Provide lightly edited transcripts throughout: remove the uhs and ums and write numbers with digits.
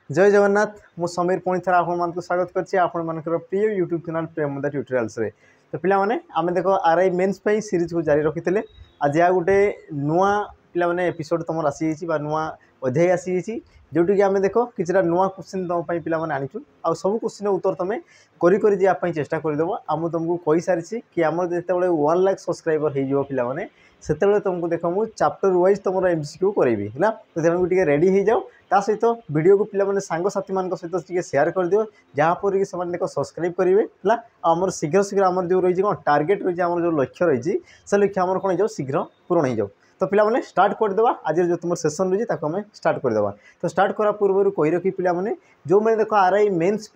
जय जगन्नाथ मु समीर पुणी थर आप स्वागत कर प्रिय यूट्यूब चैनल प्रेमदा ट्यूटोरियल्स रे। तो पिला माने आमे देखो आरआई मेंस पे सीरीज को जारी रखी थे। आज या गोटे नुआ पिला माने एपिसोड तुम आसी नुआ अध्याय आसी जोटी कि आमे देखो किछटा नुआ क्वेश्चन तुम पिला माने आनिचु आ सब क्वेश्चन उत्तर तुम करी जापा चेष्टा करदेव। आम तुमको कही सारी कि आम जिते 1 लाख सब्सक्राइबर हो पिला माने सेते तुमको देख मुझे चैप्टर वाइज तुम एमसीक्यू करी है। तो तेणुक रेडी हो जाओ ता सहित वीडियो को पिला सांगसाथी मान सहित शेयर कर दियो जहाँपर कि से देख सब्सक्राइब करेंगे है। आमर शीघ्र शीघ्र आम जो रही कौन टार्गेट रही है जो लक्ष्य रही से लक्ष्य आम कौन हो शीघ्र पूरण हो जाओ। तो पिला माने स्टार्ट करदेवा आज जो तुम सेसन रही है स्टार्ट करदेवा। तो स्टार्ट करा पूर्व कही रखी पिला माने जो मैंने देख आरआई मेंस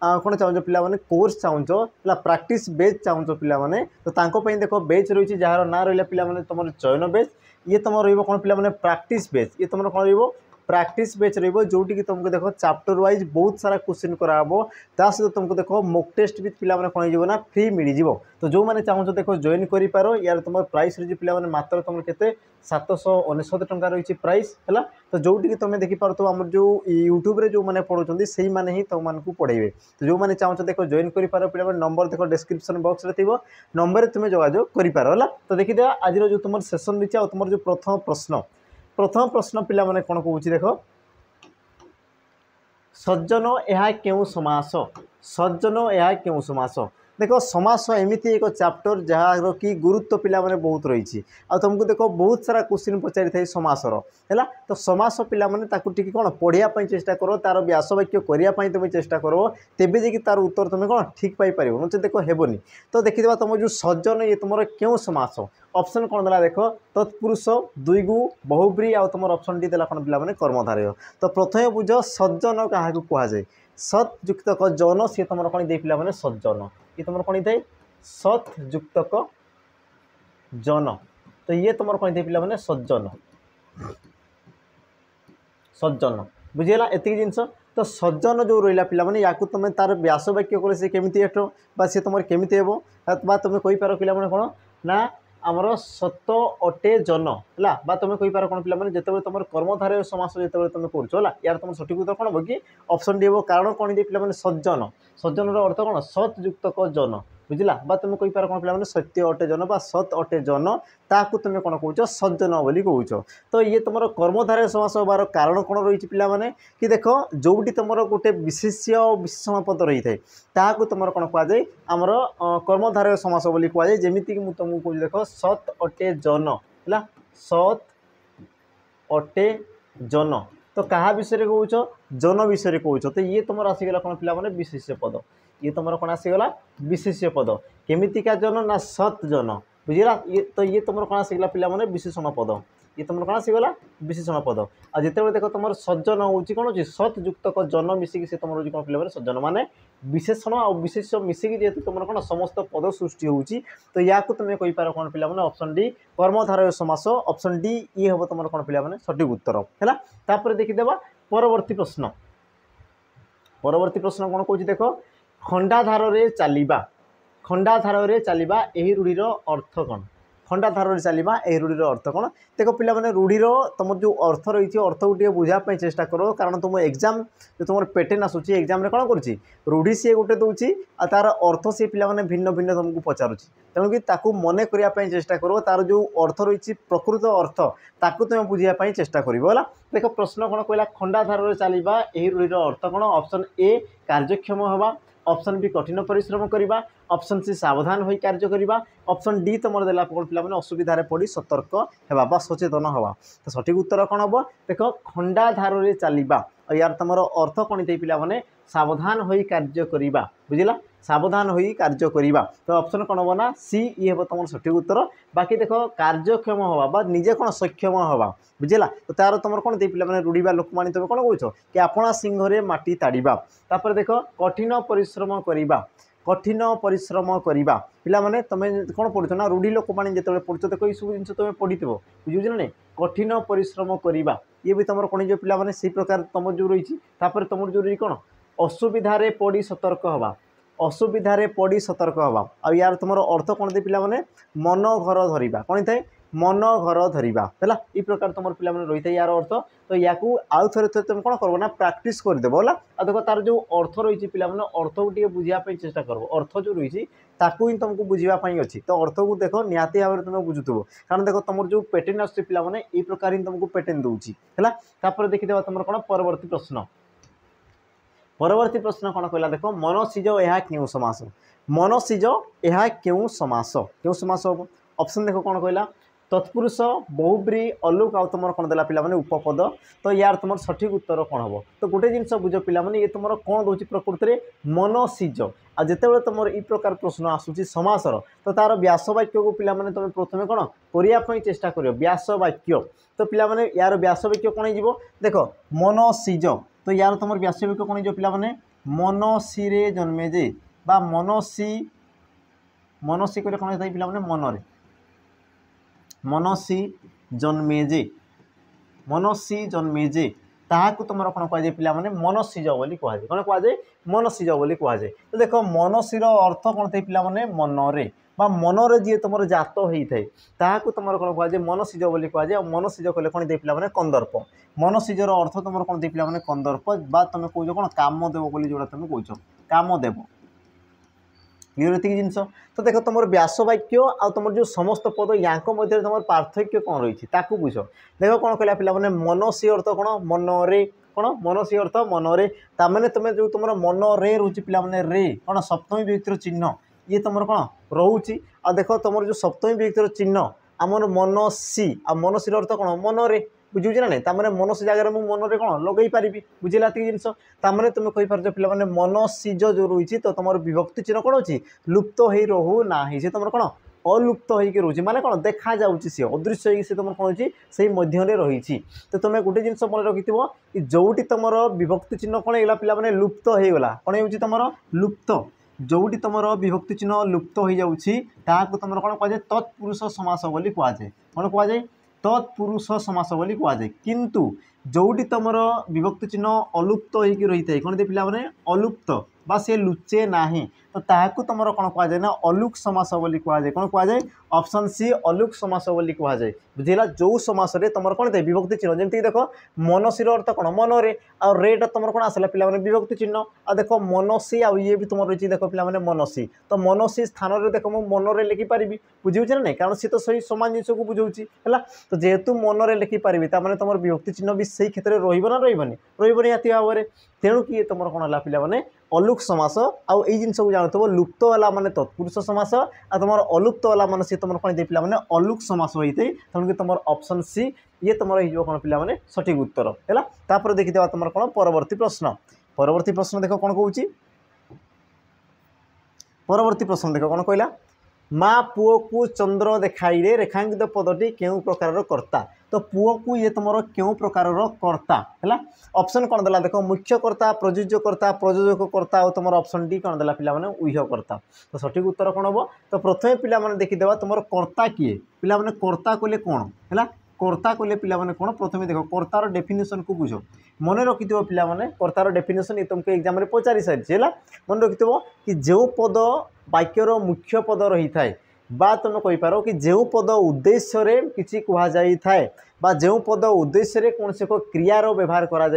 कौन चाहो पिला माने कोर्स चाहो है प्रैक्टिस बेच चाहो पिला माने तो तांको देख बेच रही जार ना रहा पिला माने तुम चयन बेच ये तुम रहा पिला माने प्रैक्टिस बेच ये तुम कौन रही प्रैक्टिस बेच रही जोटी कि तुमको देखो चैप्टर वाइज बहुत सारा क्वेश्चन कराबो ता सहित तुमको देखो मॉक टेस्ट भी पिला माने कौन हो ना फ्री मिल जिवो। तो जो मैंने चाहो देखो जॉइन करि पारो यार तुम प्राइस रही पिला माने मात्र तुम केते 799 टंका रही प्राइस है। तो जोटी कि तुम देखि पारो आम जो यूट्यूब रे जो मैंने पढ़ुछंती सेही माने ही तुम मानकू पढ़ेबे। तो जो मैंने चाहो देखो जॉइन करि पारो पिला माने नंबर देखो डिस्क्रिप्शन बॉक्स रे थिबो नंबर रे तुम जोगाजोग करि पारो है। तो देखि दे आज जो तुम सेशन रही तुम जो प्रथम प्रश्न पिला माने कौन कहूँ देख सज्जन यह क्यों समास सज्जन यह क्यों समास देख समास एमती एक चैप्टर जार कि गुरुत्व पिला माने बहुत रही तुमको देख बहुत सारा क्वेश्चन पचारि था समासर है। तो समास पिला माने ताकू टिके कौन पढ़ाई चेष्टा करो तार व्यास वाक्य करने तुम चेष्टा करो तेबे जे तार उत्तर तुम कौन ठीक पाई पार नचे देख हेबनी। तो देखीदे तुम जो सज्जन ये तुम क्यों समास ऑप्शन कौन देला देख तत्पुरुष दुईगु बहुब्री आ तुम ऑप्शन डी देला कौन पिला माने कर्मधारय। तो प्रथम बुझ सज्जन क्या कहुए सत युक्तक जन सी तुम कौन दे पिला माने सज्जन ये तुम कौन थे सत युक्तक जन। तो ये तुम कौन थे पिला माने सज्जन सज्जन बुझीगला एतिक जिनस। तो सज्जन जो रहा पिला माने या तुम तार व्यास वाक्य कले सी केमी हेठ सी तुम केमी हे तुम कहींपार पिला माने कौन ना आमर सत अटे जन है तुम कहींपार कौन पिला माने जिते तुम कर्मधारय समास जो तुम कर यार तुम सठिक उत्तर कौन हम कि ऑप्शन डी हे। कारण कौन दे पिला माने सज्जन सज्जन अर्थ कौन सत युक्तक जन बुझला तुम कहींपार कौन पिला माने सत्य अटे जन सत अटे जन ताकू तुम कौन कौच सज्जन बोली कौच। तो ये तुम कर्मधारय समास होबार कारण कौन रही पिला माने कि देख जोटी तुम गोटे विशेष्य विशेषण पद रही है ताकू तुम कौन कहुए आमर कर्मधारय समास बोली कहुए जमीती कि तुमको कौच देख सत अटे जन है सत अटे जन। तो क्या विषय कौच जन विषय कौच। तो ये तुम आसीगला कौन पिला माने विशेष्य पद ये तुम कौन आसीगला विशेष्य पद केमितिका जन ना सत जन बुझीला। ये तो ये तुम कौन आसीगला पिला माने विशेषण पद ये तुम कौन आसीगला विशेषण पद आ जिते देख तुम सज्जन हो कौन हो सत युक्तक जन मिसिकी से तुम कौन पिला माने सज्जन माने विशेषण आ विशेष्य मिसिकी जेहेतु तुम कौन समस्त पद सृष्टि होची। तो या तुम कहींपार कौन पिला माने ऑप्शन डी कर्मधारय समास ऑप्शन डी ये हम तुम कौन पिला माने सठिक उत्तर है। तापर देखीदेवा परवर्ती प्रश्न कौन कौच देख खंडाधार रे चलिबा खंडाधार रे चलिबा एही रूढ़ीर अर्थ कौन खंडाधार रे चलिबा एही रूढ़ीर अर्थ कौन देख पिला माने रूढ़ीर तुम जो अर्थ रही अर्थ को टे बुझापी चेष्टा करो कारण तुम एग्जाम जो तुम पेटर्न आसूची एग्जाम रे कौन करुच्ची रूढ़ी सी गोटे दूसरी आ तार अर्थ सी पिला माने भिन्न भिन्न तुमको पचारुची तेणुक ताकू मन करने चेष्टा करो तार जो अर्थ रही प्रकृत अर्थ ताकू तुम बुझापी चेष्टा कर। देख प्रश्न कौन कहला खंडाधार रे चलिबा एही रूढ़ीर अर्थ कौन ऑप्शन ए कार्यक्षम हवा ऑप्शन बी कठिन परिश्रम करवा ऑप्शन सी सावधान हो कार्य करवा ऑप्शन डी तुम देला कौन पिला माने असुविधा पड़ी सतर्क हेबा सचेतन हवा। तो सठिक उत्तर कौन हम देख खंडाधार रे चलिबा यार तुम अर्थ कौन थे पिला माने सावधान हो कार्य करवा बुझला सावधान हो कार्य करवा। तो ऑप्शन कौन हम ना सी ये हम तुम सठिक उत्तर। बाकी देख कार्यक्षम हवा निजे कौन सक्षम हवा बुझला। तो तार तुम कौन थे पिला माने रूढ़ीबा लोक माने तुम कौन कौच कि आपणा सिंह माटी ताड़ीबा तापर देख कठिन परिश्रम करवा कठिन परिश्रम करवा पिला माने तुम कौन पढ़ुच ना रूढ़ी लोक मैंने जो पढ़ुच देख ये सब जिन तुम पढ़ी बुझे ना नहीं कठिन परिश्रम करवा ये भी तुम कौन पिला माने से प्रकार तुम जो रही तुम जो रही कौन असुविधा पड़ी सतर्क हवा असुविधा पड़ी सतर्क हवा आ यार तुम अर्थ कौन दे पिला माने मन घर धरिबा कौन थाए मन घर धरिबा है ये प्रकार तुम पिला रही है यार अर्थ तो या आउ थे तुम कौन कर प्राक्ट करदेव है आ देख तार जो अर्थ रही है पे अर्थ को बुझापी चेष्टा कर अर्थ जो रही ताकू ही तुमको बुझापी अच्छी तो अर्थ को देख निहाती भाव में तुम बुझुव कारण देख तुम जो पैटर्न आस पे ये प्रकार ही तुमको पैटर्न दूसरी है देखीदे तुम कौन परवर्ती प्रश्न परवर्ती प्रश्न कौन कहला देख मनसिज यह क्यों समास मनसिज यह क्यों समास हम ऑप्शन देख कौन कहला तत्पुरुष बहुब्री अलुक आउ तुम कौन देला पिला उपपद तो यार तुम सठिक उत्तर कौन हम तो गोटे जिनस बुझ पिला ये तुम कौन दूसरी प्रकृति में मनसिज आ जिते तुम ये प्रकार प्रश्न आसूसी समासर तो तार व्यासवाक्य को पिला तुम प्रथम कौन करने चेष्टा कर व्यासवाक्य तो पिला यार व्यासवाक्य कौन हो देख मनसिज तो यार तुम व्यासवाक्य कौन हो पिला मनसी रे जन्मे जे बा मनसी मनसी कौन होता है पिला मनरे मनसी जन्मेजे मनसी जन्मेजे ताकू तुम कौन कहुए पिला मनसिज बोली कहुए कौन कहुए मनसिज बोली कहुए तो देख मनसीर अर्थ कौन थे पिला मनरे बा मनरे जी तुम जात होता है ताकू तुम कौन कहुए मनसिज बोली कहुए और मनसिज कहले कौन दे पिला कंदर्प मनसिजर अर्थ तुम कौन दे पिला कंदर्प बा तुम कौच कौन कामदेव बोली जोड़ा तुम कौच कामदेव क्लियर ये जिनस तो देख तुम व्यासवाक्य आ तुम जो समस्त पद या मध्य तुम पार्थक्य कौन रही है बुझ देख कौन कहला पिला मनसी अर्थ कौन मनरे कौन मनसी अर्थ मनरे ताने तुम जो तुम मन रे रोचे पिला रे कौन सप्तमी विभक्तिर चिन्ह ये तुम कौन रोचे आ देख तुम जो सप्तमी विभक्तिर चिन्ह आमर मनसी आ मनसी अर्थ कौन मनरे बुझे ना नहीं ताने मनसी जगह मुझे मनरे कौन लगे पारि बुझेगा ये जिनस ताने तुम कहींपार पे मनसिज जो रही तो तुम विभक्ति चिन्ह कौन अच्छी लुप्त हो रोहू ना सी तुम कौन अलुप्त होकर रोचे माने कौन देखा जाऊँगी सी अदृश्य हो तुम कौन अच्छी से मध्य रही तो तुम गोटे जिन मन रखि कि जोटी तुम विभक्ति चिन्ह कौन होगा पे लुप्त होगला कौन हो तुम लुप्त जोटी तुम विभक्ति चिन्ह लुप्त हो जाऊँगी तुम कौन कहुए तत्पुरुष समास बोली कहुए कौन कहुए तत्पुरुष समास बोली कहुए किंतु जोटी तुम विभक्ति चिन्ह अलुप्त होकर रही है कौन दे पिला अलुप्त बा सी लुचे ना तो ताकू तुम कौन कहुए ना अलुक समास बोली कहुए कौन कहुए ऑप्शन सी अलुक समास बोली कहुए बुझेगा जो समास तुम कौन थे विभक्ति चिन्ह जमीक देख मनसी अर्थ कौन मनरे आ रेटा तुम कौन आसला पिला विभक्ति चिन्ह आ देख मनसी आ ये भी तुम रही देख पिला मनसी तो मनसी स्थान में देख मुझे मनरे लिखिपारि बुझे ना नहीं कारण सी तो सही सामान जिन को बुझाऊँगी है तो जेहेतु मनरे लिखिपारि तार तुम विभक्ति चिन्ह भी से क्षेत्र में रहा रही निहाती भाव में तेणु कि तुम कौन है पे अलुक समास आउ ये जिन को जानते लुप्त वाला माने तत्पुरुष समास आ तुम अलुप्त वाला मान सी तुम कौन दे पे अलुक समास होते तेणुक तुम ऑप्शन सी ये तुम हो कौन पे सठिक उत्तर है तापर देखीदे तुम कौन परवर्ती प्रश्न देख कौन कहूँ परवर्ती प्रश्न देख कौन कहला माँ पुओ को चंद्र देखाई रे रेखांकित पदटी क्यों प्रकार कर्ता तो पुओ को ये तुम क्यों प्रकार कर्ता है ऑप्शन कौन देला देख मुख्यकर्ता प्रयोज्यकर्ता प्रयोजककर्ता और तुम ऑप्शन डी कौन देला पिला उह्यकर्ता तो सठिक उत्तर कौन हम तो प्रथम पिला देखीदे तुम कर्ता किए पिला कर्ता कहले कौन है कर्ता कहले पिला कौन प्रथम देख कर्तार डेफिनेशन को बुझ मन रखि पिला कर्तार डेफिनेशन ये तुमको एग्जाम पचारि सारी है मन रखि कि जो पद वाक्यर मुख्य पद रही थाए बा तुम कहींपार कि जो पद उद्देश्य किसी कहुई थाए बा जो पद उद्देश्य कौन से क्रियार व्यवहार करा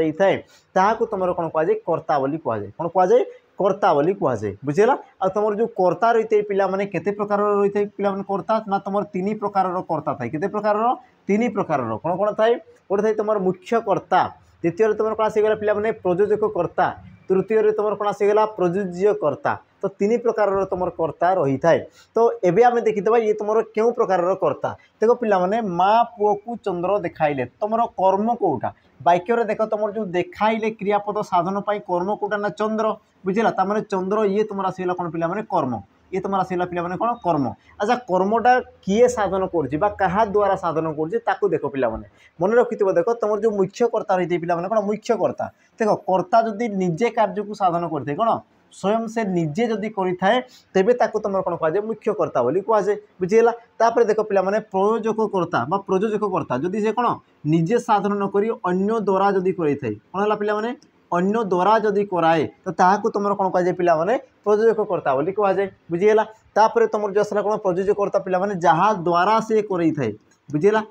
तुम कौन कहुए कर्ता बोली कहुए कौन कहुए कर्ता बोली कहुए बुझेगा आ तुम जो कर्ता रही है पिला केते प्रकार रही है पिला कर्ता ना तुम तीन प्रकार कर्ता थाए केते प्रकार तीन प्रकार कौन कौन थाए गोटे थाए तुम मुख्यकर्ता द्वितीय तुम कौन आसीगला पिला प्रयोजककर्ता तृतीय तुम कौन आसीगला प्रयोज्यकर्ता तो तीन प्रकार तुम कर्ता रही थाए तो एबे आमे देखीदबा ये तुम क्यों प्रकार कर्ता देखो पिला माँ पुओ को चंद्र देखाइले तुम कर्म कोटा वाक्य देख तुम जो देखाइले क्रियापद साधन पाई कर्म कोटा ना चंद्र बुझेगा तार चंद्र ये तुम आसीगला कौन पिला कर्म ये तुम आसीगला पिला कौन कर्म अच्छा कर्मटा किए साधन कर द्वारा साधन कर देख पिला मन रखि देख तुम जो मुख्यकर्ता रही है पिला कौन मुख्यकर्ता देख कर्ता जदि निजे कार्य को साधन करते कौन स्वयं से निजे जदि करें तेबे तुम कौन कहुए मुख्यकर्ता बोली कहुए बुझीगला तापर देख पिला प्रयोजककर्ता प्रयोजककर्ता जदि से कौन निजे साधन न करी अन्य द्वारा जदि करें कौन है पिला अन्य द्वारा जदि कराए तो ताकू तुम कौन कहुए पिला प्रयोजककर्ता बोली कहुए बुझीगला तापर तुम जो आसला कौन प्रयोजककर्ता पिला जहाँ द्वारा से करें बुझीगला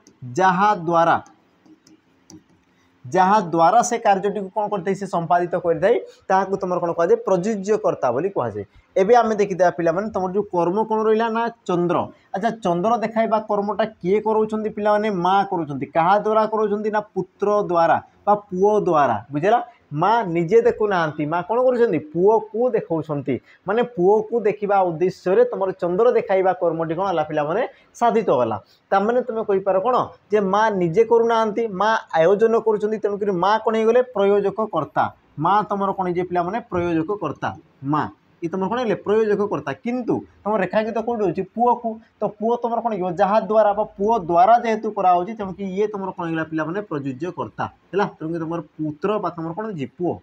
जहाँ द्वारा से कार्यटी को कौन करते से संपादित करते तुम कौन कह प्रयोज्यकर्ता बोली कहुए। एवं आम देखीदा पिला माने तुम जो कर्म कौन रहा ना चंद्र। अच्छा चंद्र देखाइबा कर्मटा किए करोचंती पिला माने माँ करोचंती कहा द्वारा करोचंती ना पुत्र द्वारा बा पुओ द्वारा बुझेला। माँ निजे देखु नांती माँ कौन करुछंती पुओ को देखौछंती माने पुओ को देखिबा उद्देश्य रे तुम चंद्र देखाइबा कर्मटी कौन हला पिला माने साधित गला। तार तुम कहि पार कौन जे माँ निजे करू नांती माँ आयोजन करुछंती तेणुक माँ कौन हो गले प्रयोजक कर्ता। माँ तुम कौन जे पिला माने प्रयोजक कर्ता माँ ये तुम कौन है प्रयोजक कर्ता किंतु तुम रेखांकित तो कौन हो पुओ को तो पुओ तुम कौन हो जहाँ द्वारा पुओ द्वारा जेहेतु कराऊँगी तेणुक ये तुम कौन है पिला माने प्रयोज्यकर्ता है तेणुक तुम पुत्र बा तुम कौन जी पुओ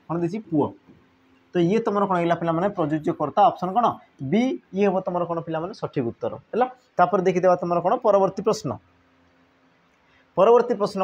कौन देसी पुओ तो ये तुम कौन है पिला माने प्रयोज्यकर्ता ऑप्शन कौन बी ये हम तुम कौन पिला माने सठिक उत्तर है। तापर देखीदेवा तुम कौन परवर्ती प्रश्न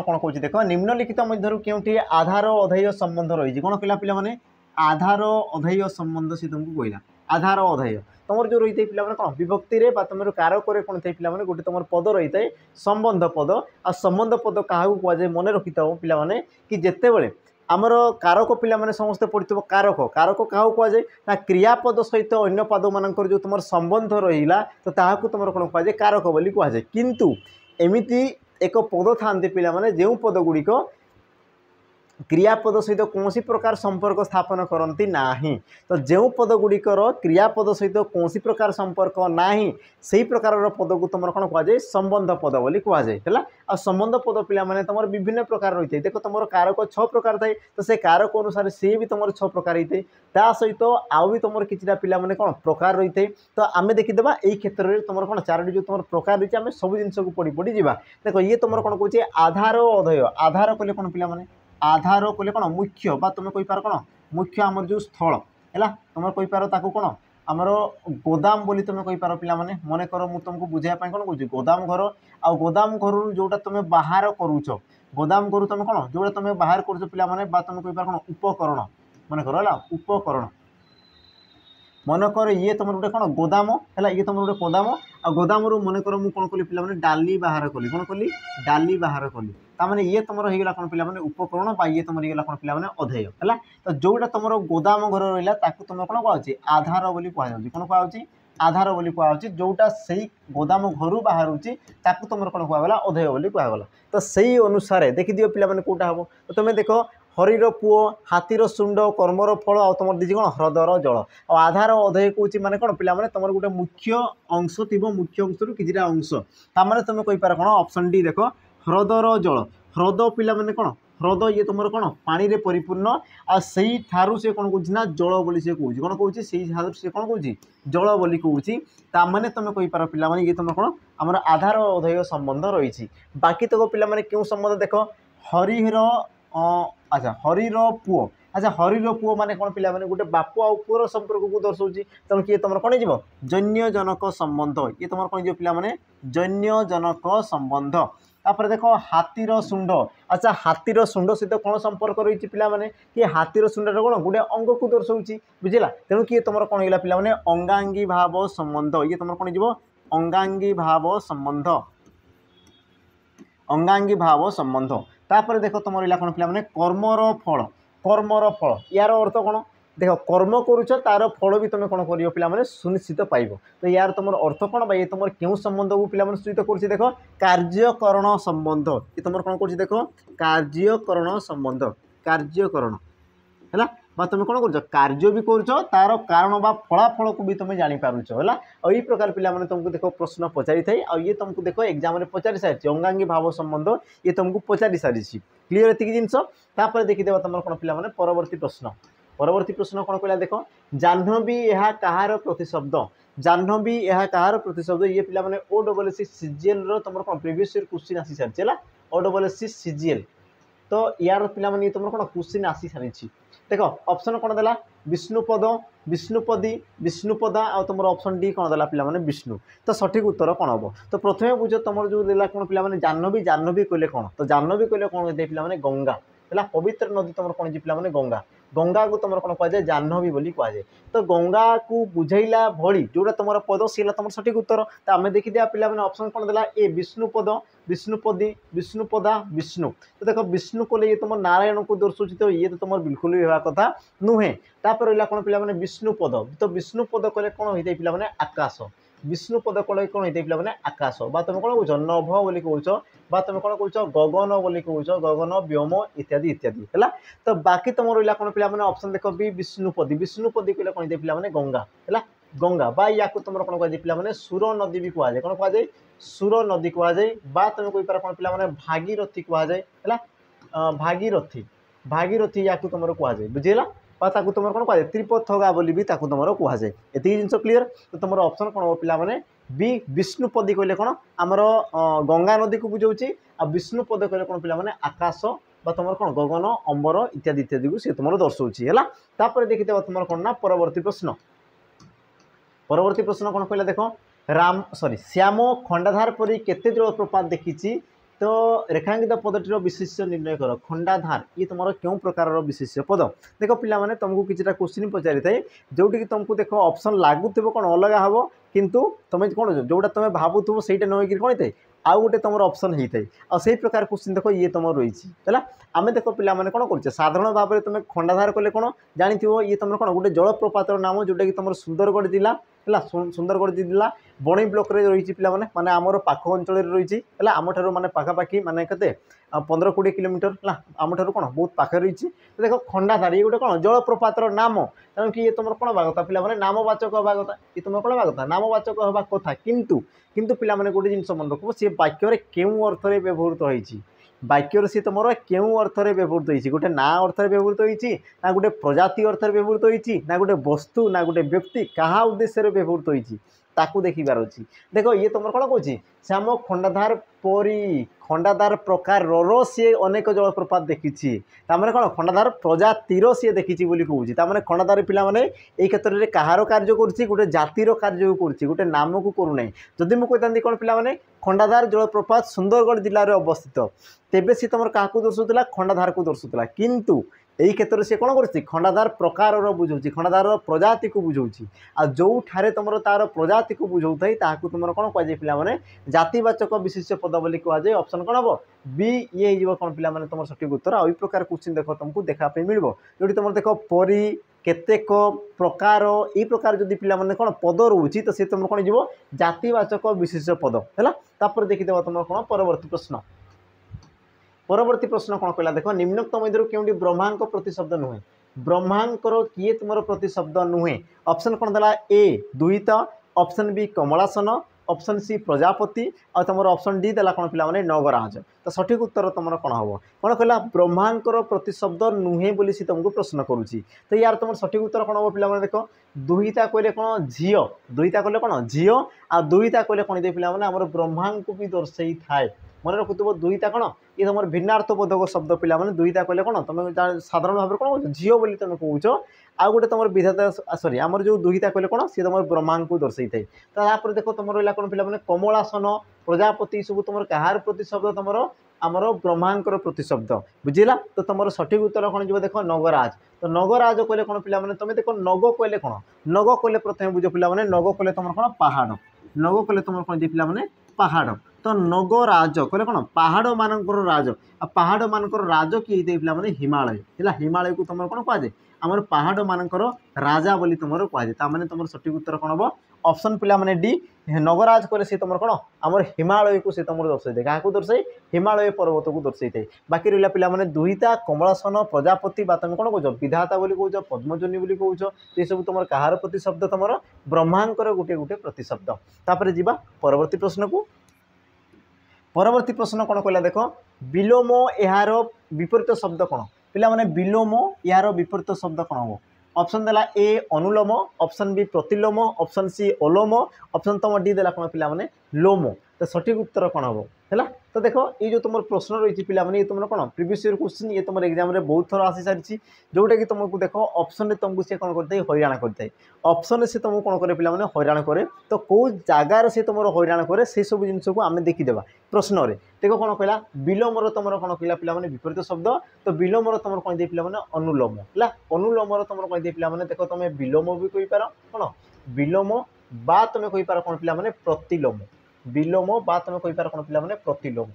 कौन कौन देख निम्नलिखित मध्य क्योंकि आधार अधेय संबंध रही कौन कहला पिला माने आधार अधेय संबंध से तुमको कहला आधार अधेय तुम जो रही है पे कौन विभक्ति रे तुम कारक कौन थे पे गोटे तुम पद रही है संबंध पद आ संबंध पद क्या कहुए मन रखी था पे कि जिते बड़े आमर कारक पिला माने समस्ते पढ़ी कारक कारक क्या कहुए ना क्रियापद सहित अन्य पद मानकर जो तुम संबंध रहा तो ताकू तुम कौन कहुए कारक बोली कहुए किंतु एमिति एक पद था पिला माने जो पद गुड़िक क्रियापद सहित कौन प्रकार संपर्क स्थापन करती ना तो जो पद गुड़िकर क्रियापद सहित कौन प्रकार संपर्क ना से प्रकार पद को तुम कौन कहुए संबंध पद बोली कहुए है। आ संबंध पद पिला माने तुम विभिन्न प्रकार रही है देख तुम कारक 6 प्रकार थाए तो से कारक अनुसार सी भी तुम 6 प्रकार होते सहित आउ भी तुम कि पिला माने कौन प्रकार रही है। तो आम देखीदा यही क्षेत्र में तुम कौन 4टी जो तुम प्रकार रही है आम सब जिन को पढ़ी पढ़ी जा देख ये तुम कौन कहे आधार अधेय आधार कहले कौन पिला माने आधार कहले कौन मुख्य बा तुम कही पार कौन मुख्य आमर जो स्थल है तुम कही पार ताकू कौन आमर गोदाम बोली तुम कही पार पिला माने मन कर मु तुमको बुझाई कौन कहूँ गोदाम घर आ गोदाम घर जोटा तुम बाहर करुच गोदाम घर तुम कौन जोटा तुम बाहर कर पिला माने बा तुम कही पार कौन उपकरण मन कर उपकरण मन कर ये तुम गोटे कौन गोदाम है ये तुम गोटे गोदाम आ गोदाम मन कर मुझे कौन कली पिला माने डाली बाहर कली कौन कली डाली बाहर कली ताने ये तुम रहीगला कौन पिला माने उपकरण बा ये तुम रहीगला कौन पिला माने अधेय है। तो जोटा तुम गोदाम घर रहा ताकू तुम कौन कहुचे आधार बोली कहुचे कौन कहुचे आधार बोली कहुचे जोटा से गोदाम घर बाहर ताकू तुम कौन कहगला अधेय बोली कहगला। तो सही अनुसार देखी दियो पिला माने कोटा हम तो तुम देख हरीर पुओ हाथीर शुंड कर्मर फल आ तुम दीजिए कौन ह्रदर जल आधार अधेय कौन माने कौन पिला माने तुम गोटे मुख्य अंश थी मुख्य अंश रु किछिटा अंश तार तुम कही पार कौन ऑप्शन डी देख ह्रदर जल ह्रद पिला माने कौन ह्रद ये तुम कौन पानी रे परिपूर्ण आ सही ठारू से कौन कहूँ ना जल बोली से कहूँ कौन कहूँ से कौन कहूँ जल बोली कहूँ ताने तुम कही पार पिला माने ये तुम कौन आमर आधार अधेय संबंध रही। बाकी तक पिला माने क्यों संबंध देख हरिहर अच्छा हरीर पुओ अच्छा हरीर पुओ माने कौन पिला माने गोटे बाप आ पुअर संपर्क को दर्शाऊँगी तेणु किए तुम कौन हो जन्य जनक संबंध ये तुम कौन जो पिला माने जन्य जनक संबंध। तापर देख हाथीर शुंड अच्छा हाथीर शुंड सहित कौन संपर्क रही पिला माने कि हाथीर शुंड कौन गोटे अंग को दर्शाऊँगी बुझेगा तेणु किए तुम कौन होगा पिला माने अंगांगी भाव संबंध ये तुम कौन हो अंगांगी भाव संबंध अंगांगी भाव संबंध। तापर देख तुम रहा कौन पिला माने कर्मर फल यार अर्थ कौन देख कर्म करुच तार फल भी तुम कौन कर पिला माने सुनिश्चित पाइब। तो यार तुम अर्थ कौन ये तुम क्यों संबंध को पिला माने सूचित कर देख कार्यकरण संबंध ये तुम कौन कर देख कार्यकरण संबंध कार्यकरण है तुम कौन कर कार्य भी कर तार कारण बा फलाफल को भी तुम जापार है और ये प्रकार पिला माने तुमको देख प्रश्न पचारि थाए और ये तुमको देख एग्जाम में पचारि सारी अंगांगी भाव संबंध ये तुमको पचारि सारी क्लीयर एति जिनस। देखीदेव तुम कौन पिला माने परवर्ती प्रश्न कौन कहला देख जाह्नवी यह कहार प्रतिशब्द जाह्नवी यह कहार प्रतिशब्द ये पिला माने ओ डबल सी सीजीएल रो तुम कौन प्रीवियस ईयर क्वेश्चन आसी सारी है ओ डबल सी सीजीएल तो यार पिला माने तुम कौन क्वेश्चन आसी सारी देख ऑप्शन कौन देला विष्णुपद विष्णुपदी विष्णुपदा आ तुम ऑप्शन डी कौन देला पिला माने विष्णु। तो सठिक उत्तर कौन हम तो प्रथम बुझ तुम जो देला कौन पिला माने जाह्नवी जाह्नवी कहले कौन तो जाह्नवी कहले कौन दे पिला माने गंगा है पवित्र नदी तुम कौन पिला माने गंगा गंगा को तुम कौन कहुए जाह्नवी बोली कहुए। तो गंगा को बुझेला भली जोटा तुम पद सी तुम सठिक उत्तर। तो आम देखिए पे ऑप्शन कौन देला ए विष्णुपद विष्णुपदी विष्णुपदा विष्णु। तो देख विष्णु को ये तुम नारायण को दर्शाऊँ तो ये तो तुम बिल्कुल भी होगा कथा नुहे। तापर रहा कौन पे विष्णुपद। तो विष्णुपद कहले कौन होता है पे आकाश विष्णुपद कले कौन होता है पे आकाश बा तुम कौन कौच नभ बोली कौच बा तुम कौन कौच गगन बोली कौच गगन व्योम इत्यादि इत्यादि है। तो बाकी तुम रहा कौन पे ऑप्शन देख भी विष्णुपदी विष्णुपदी कहले कौन होता है पे गंगा है गंगा बा या तुम कौन कह पे सुर नदी भी कहुए कौन कहुए सुर नदी कहुए बा तुम कहीपर कौन पे भागीरथी कहुए है भागीरथी भागीरथी या तुम कहुए बुझीला ताकू तुम कौन कहुए त्रिपथगा बोली भी तुम कहुए ये जिन क्लीयर। तो तुम ऑप्शन कौन हम पे बी विष्णुपदी कहले कौन आमर गंगा नदी को बुझाऊँगी आ विष्णुपद कहले कौन पे आकाश बा तुम कौन गगन अंबर इत्यादि इत्यादि को सी तुम दर्शाऊँगी है। तापर देखिए तुम कौन ना परवर्ती प्रश्न कौन कहला देख राम सॉरी श्याम खंडाधार परी केते जलप्रपात देखी। तो रेखांकित पदटीर विशेष्य निर्णय कर खंडाधार ये तुम क्यों प्रकार विशेष्य पद देख पे तुमको किसी क्वेश्चन पचारि थाए जोटि तुमको देख ऑप्शन लागुव कौन अलग हम किंतु तुम कौन जोटा तुम भावुव से नई कौन होता है आउ गोटे तुम ऑप्शन होता है आई प्रकार क्वेश्चन देख ये तुम रही है। आम देख पे कौन कर साधारण भाव में तुम खंडाधार कले कौन जानी ये तुम कौन गोटे जलप्रपातर नाम जोटा कि तुम सुंदरगढ़ जिला है सुंदरगढ़ जिला बणी ब्लॉक रे रही पे माने आमर पाख अंचल रही है आम ठार माने पाखापाखि माने के 15-20 किलोमीटर है आम ठार कौन बहुत पाखे रही। तो देख खंडाधार ये गोटे कौन जलप्रपातर नाम तेणु कि ये तुम कौन हवा कथा पे नामवाचक हवा कथा ये तुम कौन हवा कथा नामवाचक हवा कथा किंतु किंतु पे गोटे जिन मन रख सी वाक्य क्यों अर्थ में व्यवहृत होती वाक्यर सी तुम क्यों अर्थ में व्यवहृत होती गोटे ना अर्थ में व्यवहृत होती ना गोटे प्रजाति अर्थ में व्यवहृत होती ना गोटे वस्तु ना गोटे व्यक्ति क्या उद्देश्य व्यवहृत होती ताकू देखिबार अच्छी। देख ये तुम कौन कौन श्याम खंडाधार परी खंडाधार प्रकार सी अनेक जलप्रपात देखी तार कौन खंडाधार प्रजातिर सी देखी कहूँ तार खंडाधार पे ये क्षेत्र में कहार कार्य कर गोटे जातिर कार्य कर गोटे नाम को करूना जदि मुझे कौन पे खंडाधार जलप्रपात सुंदरगढ़ जिले में अवस्थित तेबे सी तुम क्या दर्शाऊला खंडाधार को दर्शाऊला किंतु यही क्षेत्र से कौन कर खंडाधार प्रकार बुझाऊँ खंडाधार प्रजाति को बुझाऊँ आ जो ठारे तुम तार प्रजाति को बुझाऊ तुम कौन कहुए पे जातिवाचक विशेष पद बोली कहुए ऑप्शन कौन हम बी ये हो कौन पे तुम सठिक उत्तर आई प्रकार क्वेश्चन देख तुमको देखापी मिल जो तुम देख परी केतेक प्रकार ये प्रकार जदि पे कौन पद रोचे तो सी तुम कौन जीव जातिवाचक विशेष पद है। तापर देखीदेव तुम कौन परवर्ती प्रश्न कौन कहला देख निम्नोक्त मध्य क्योंटी ब्रह्मा प्रतिशब्द नुहे ब्रह्मांकर किए तुम प्रतिशब्द नुहे ऑप्शन कौन देला ए दुहिता ऑप्शन बी कमलासन ऑप्शन सी प्रजापति और तुम ऑप्शन डी देला कौन पे नगराज। तो सठिक उत्तर तुम कौन हम कौन कहला ब्रह्मांकर प्रतिशब्द नुहे बोली सी तुमको प्रश्न करुच्ची। तो यार तुम सठिक उत्तर कौन हम पे देख दुहिता कहले कौन झी दुहिता कहले कौन झी आ दुहिता कहले कौन पे आम ब्रह्मा को भी दर्शाई थाए मन रखुव दुईटा कौन ये तुम भिन्नार्थबोधक शब्द पे दुईटा कहले कौन तुम साधारण भाव में कौन कह झील बोली तुम कौच आउ गोटे तुम विधाता सॉरी आमर जो दुईटा कहले कौन सी तुम ब्रह्मा को दर्शाई थाए। तो देख तुम रहा कौन पे कमलासन प्रजापति सब तुम कहार प्रतिशब्द तुम आमर ब्रह्मांकर प्रतिशब्द बुझीला। तो तुम सठिक उत्तर कौन जो देख नगराज। तो नगराज कहले कौन पे तुम देख नग कहले कौन नग कहले प्रथम बुझ पे नग कहले तुम कौन पहाड़ नग कहले तुम कौन पे पहाड़। तो नगराज कहले कौन पहाड़ मानकर राज आ पहाड़ मानकर राज किए पे हिमालय है हिमालय को तुम कौन कहुए आमर पहाड़ मानकर राजा बोली तुम कहुए ताने तुम सठिक उत्तर कौन हम ऑप्शन पे डी नगराज कहले सी तुम कौन आमर हिमालय को सी तुम दर्शाई क्या दर्शाई हिमालय पर्वत को दर्शाई थाए। बाकी रहा पे दुहिता कमलासन प्रजापति तुम कौन कौच विधाता बोली कौच पद्मजनी बोली कौच ये सब तुम कहार प्रतिशब्द तुम ब्रह्मांकर गोटे गोटे प्रतिशब्द। तापर जीवा परवर्ती प्रश्न को परवर्ती प्रश्न कौन कहला देख विलोम यार विपरीत शब्द कौन पे विलोम यार विपरीत शब्द कौन हम ऑप्शन देला ए अनुलोम ऑप्शन बी प्रतिलोम ऑप्शन सी ओलोम ऑप्शन तुम डी देला कौन पे लोम। तो सठिक उत्तर कौन हम है। तो देख ये जो तुम प्रश्न रही पाने ये तुम कौन प्रिवियस ईयर क्वेश्चन ये तुम एग्जाम में बहुत थर आसी सारी जोटा कि तुमको देख ऑप्शन तुमको सी कौन करते हैरान करते ऑप्शन से तुमको कौन करे पे हैरान करे तो कौ जगार से तुम हैरान करे से सब जिन को आम देखीदेवा प्रश्न में देख कौन कहला विलोम तुम कौन कहला पे विपरीत शब्द तो विलोम तुम कह दे पे अनुलोम है अनुलोम तुम कह दे पे देख तुम विलोम भी कहींपार कौन विलोम बा तुम कहींपार कौन पे प्रतिलोम विलोम बा तुम कहींपार कौन पे प्रतिलोम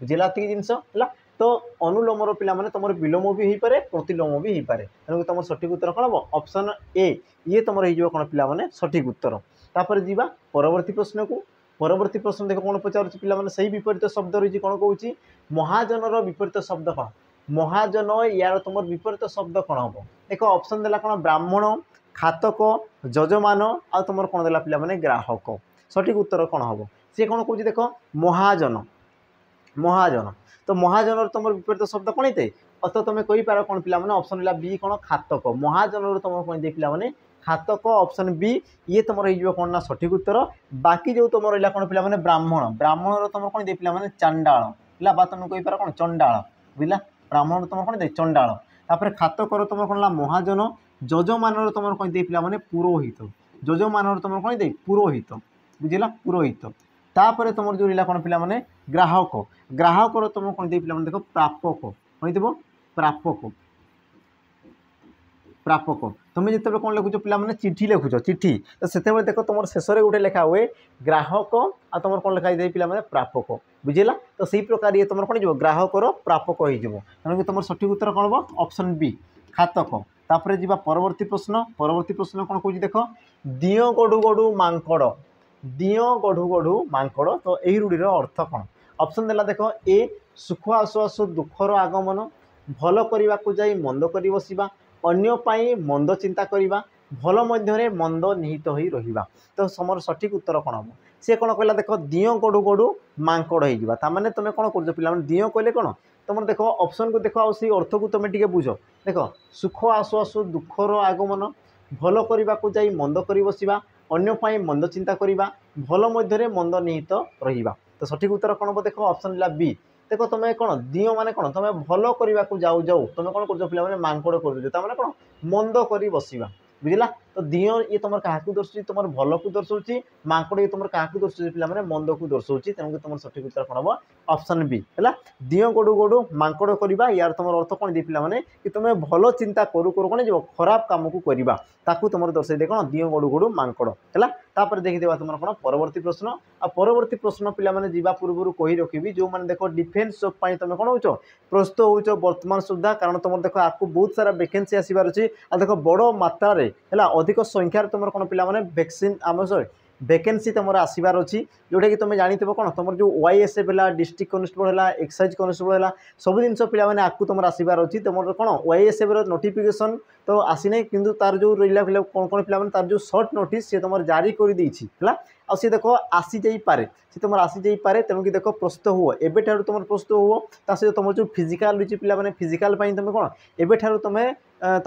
बुझेगा ये जिनस है। तो अनुलोम पे तुम विलोम भी हो पारे प्रतिलोम भी हो पारे तेणु तुम सठिक उत्तर कौन हम ऑप्शन ए ये तुम हो कौन पे सठिक उत्तर। तापर जीवा परवर्ती प्रश्न को परवर्ती प्रश्न देख कौन पचार पे सही विपरीत शब्द रही कौन कौन महाजनर विपरीत शब्द कौन महाजन यार तुम विपरीत शब्द कौन हम देख ऑप्शन देला कौन ब्राह्मण खातक जजमान आ तुम कौन देला पे ग्राहक सठिक उत्तर कौन हम सी कौन कौन देख महाजन महाजन तो महाजन तुम विपरीत शब्द कौन होते तो तुम कहींपार कौन पे ऑप्शन बी कौन खातक महाजन तुम कह दे पे खातक ऑप्शन बी ये तुम हो कौन ना सठिक उत्तर। बाकी जो तुम रहा कौन पे ब्राह्मण ब्राह्मण तुम कौन दे पे चांडाल है तुम कहींपार कौन चंडाल बुझला ब्राह्मण तुम कौन दे चंडाल तापर खातक तुम कौन महाजन जजमान तुम कह दे पे पुरोहित जजमान तुम कौन दे पुरोहित बुझेगा पुरोहित। तापर तुम जो रहा कौन पे ग्राहक ग्राहक तुम कौन दे पे देख प्रापक कही देव प्रापक प्रापक तुम जिते कौन लिखुच पे चिठी लिखुच चिठी तो से देख तुम शेष में गोटे लेखा हुए ग्राहक आ तुम कौन लिखा पे प्रापक बुझेगा। तो सही प्रकार ये तुम कौन हो ग्राहकर प्रापक हो तुम सठिक उत्तर कौन हम ऑप्शन बी खातक। तापर जी परवर्ती प्रश्न कौन कौन देख दियो गढ़ु गढ़ु मांकड़ दियो गढ़ु गढ़ु मांकड़ तो यही रूढ़ीर अर्थ कौन ऑप्शन देला देख ए सुख आसु आसु दुखर आगमन भल करने को जाई मंद कर बसवा अन्य पाई मंद चिंता करवा भल मध्य मंद निहित हो रहा तो समर सठिक उत्तर कौन हम सी कौन कहला देख दियो गढ़ु गढ़ु मांकड़ होने तुम कौन कर पे दियो कहले कौन तुम देख ऑप्शन को देख आई अर्थ को तुम टे बुझ देख सुख आसु आसु दुखर आगमन भल करने को जाई मंद कर बसवा अन्य पाई मंद चिंता करवा भल मध्य मंद निहित रहा तो सठिक उत्तर कौन हम देख ऑप्शन बी देख तुम कौन दियो माने कौन तुम भल करने को जाऊ जाऊ तुम कौन कर पे मांकड़ कर कौन मंद कर बसवा बुझला। तो दियो ये तुम क्या दर्शाऊँ तुम भल को दर्शाऊँ मांकड़ ये तुम क्या दर्शाऊँ पे मंद को दर्शाऊँ तेणुक तुम सठिक उत्तर कौन हम ऑप्शन बी है। दियो गड़ु गड़ु मांकड़ करवा यार तुम अर्थ कौन दे पे कि तुम भल चिंता करू करू कौन जो खराब कम को करवा ताकू तुम दर्शाई दे कौन दियो गड़ु गड़ु मांकड़ है। तापर देखीदेवा तुम कौन परवर्ती प्रश्न आ परवर्ती प्रश्न पे जीवा पूर्व कही रखी जो मैंने देख डिफेन्स जॉब पर तुम कौन हो प्रस्तुत हो वर्तमान सुधा कारण तुम देख आपको बहुत सारा वैकेंसी आसबार अच्छी आ देख बड़ मात्रा है अधिक संख्यार तुम कौन पे वैक्सीन आम सॉरी वैकेंसी तुम आसबार अच्छी जोटा कि तुम जानी कौन तुम जो YSF है डिस्ट्रिक्ट कनेस्टेबल है एक्साइज कनेस्टेबल है सब जिन पे आपको तुम आसबार अच्छी तुम कौन YSF नोटिफिकेशन तो आसी ना कि तार जो रहा कौन कौन पे तार जो सर्ट नोटिस सी तुम जारी कर देछि है आ सी देख आसी जापे सी तुम आसी जापे तेणुक देख प्रस्तुत हुआ एवं तुम प्रस्तुत हुआ ता सहित तुम जो फिजिकाल रही पे फिजिकाल तुम कौन एवं तुम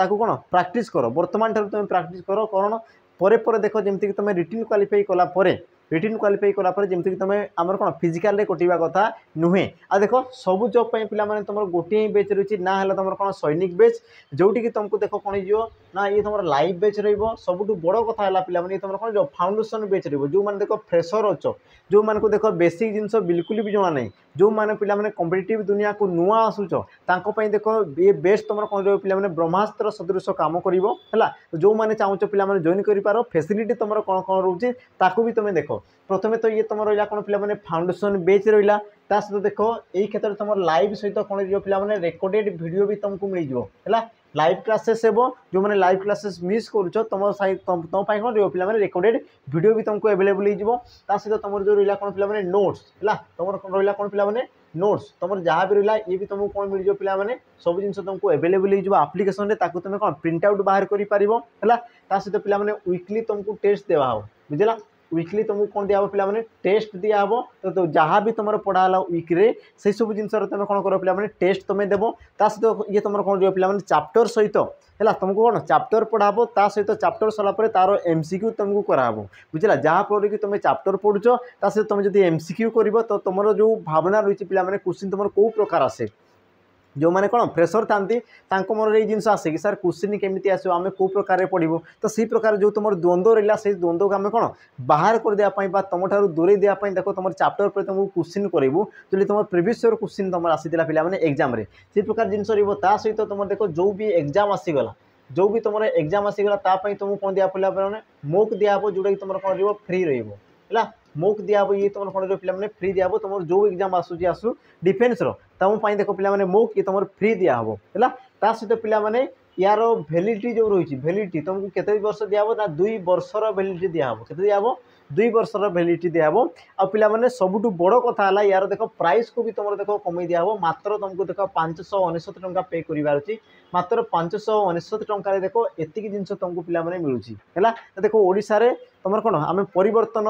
कौन प्राक्ट कर बर्तमान तुम प्राक्ट कर कौन पर देख जमीक तुम रिटिन क्वालिफाई कलापर रिटिन क्वालिफाई कलापर जमीक तुम आम कौन फिजिकाल कटिया कथा नुहे आ देख सब जॉब पे पे तुम गोटे बेच रही ना है तुम कौन सैनिक बेच जोटी कि तुमको देख कौन हो ना ये तुम लाइव बेच रबुठ बड़ कथा है पे तुम कौन जो फाउंडेसन बेच जो मैंने देख फ्रेशर अच्छ जो मान को देख बेसिक जिनस बिल्कुल भी जना नहीं जो मैंने पे कॉम्पिटिटिव दुनिया को नुआ आसुच देख ये बेस्ट तुम कौन पे ब्रह्मास्त्र सदृश कम कर जो मैंने चाहूच पे जॉइन कर फैसिलिटी तुम कौन कौन रोचे ताकू भी तुम देख प्रथमे तो ये तुम रहा कौन पे फाउंडेसन बेच रहा सहित देख यही क्षेत्र में तुम लाइव सहित कौन पे रेकर्डेड वीडियो भी तुमको मिल जाए लाइव क्लासेस हे जो मैंने लाइव क्लासेस मिस कर तुम तुम कौन पे रेकर्डेड वीडियो भी तुमको अवेलेबल हो सहित तुम जो रहा कौन पे नोट्स है तुम रहा कौन पे नोट्स तुम जहाँ भी रहा ये भी तुमको कौन मिल पे सब जिन तुमको अवेलेबल हो आप्लिकेसन तुम कौन प्रिंट आउट बाहर कर सहित पे वीकली तुमको टेस्ट देवा हो बुझला वीकली तुमको कौन दिया पे टेस्ट दिया हम तो जहाँ भी तुम पढ़ाला वीक्रे से सब जिन तुम कौन कर पे टेस्ट तुम देव ता सहित ये तुम कौन पे चैप्टर सहित है तुमको कौन चैप्टर पढ़ाब ता सहित चैप्टर सरला तार एमसीक्यू तुमको कराब बुझला जहाँफल कि तुम चैप्टर पढ़ुच ता सहित तुम जो एमसीक्यू कर तो तुम जो भावना रही पे क्वेश्चन तुम कौ प्रकार आसे जो मैंने कौन फ्रेशर था मन ये जिन आसे कि सर क्वेश्चन केमी आसो आम कौ प्रकार पढ़ू तो सी प्रकार जो तुम द्वंद्व रहा से द्वंद्व को आम कौन बाहर कर देवाई तुम ठार दूरे देवाई देख तुम चैप्टर पर तुमको क्वेश्चन करूँ जो तुम प्रिवियस ईयर क्वेश्चन तुम आसाला पे एग्जाम से प्रकार जिन सहित तुम देख जो भी एग्जाम आसीगला जो भी तुम एग्जाम आसीगला तुमको कौन दिया पे मोक दिहब जोटा कि तुम कौन फ्री रहा मोक दिहब ये तुम कौन पे फ्री दिहब तुम जो एग्जाम आसू डिफेन्स तुम देख पे मोक ये तुम फ्री दिहब है सहित पे यार भैलिडिटी जो रही भैलिडिटी तुमको केते वर्ष दिहब ना 2 वर्षर भैलिडिटी दिहब केते दिहब 2 वर्षर भैलिडिटी दिहब आ पे सबुठ बड़ कथा है यार देख प्राइस को भी तुम देख कमे दिहब मात्र तुमको देख 599 टंका पे करार अच्छी मात्र 599 टंकार देख एतिक जिन तुमको पे मिलूँ देख ओडिशा रे तुम कौन आम परिवर्तन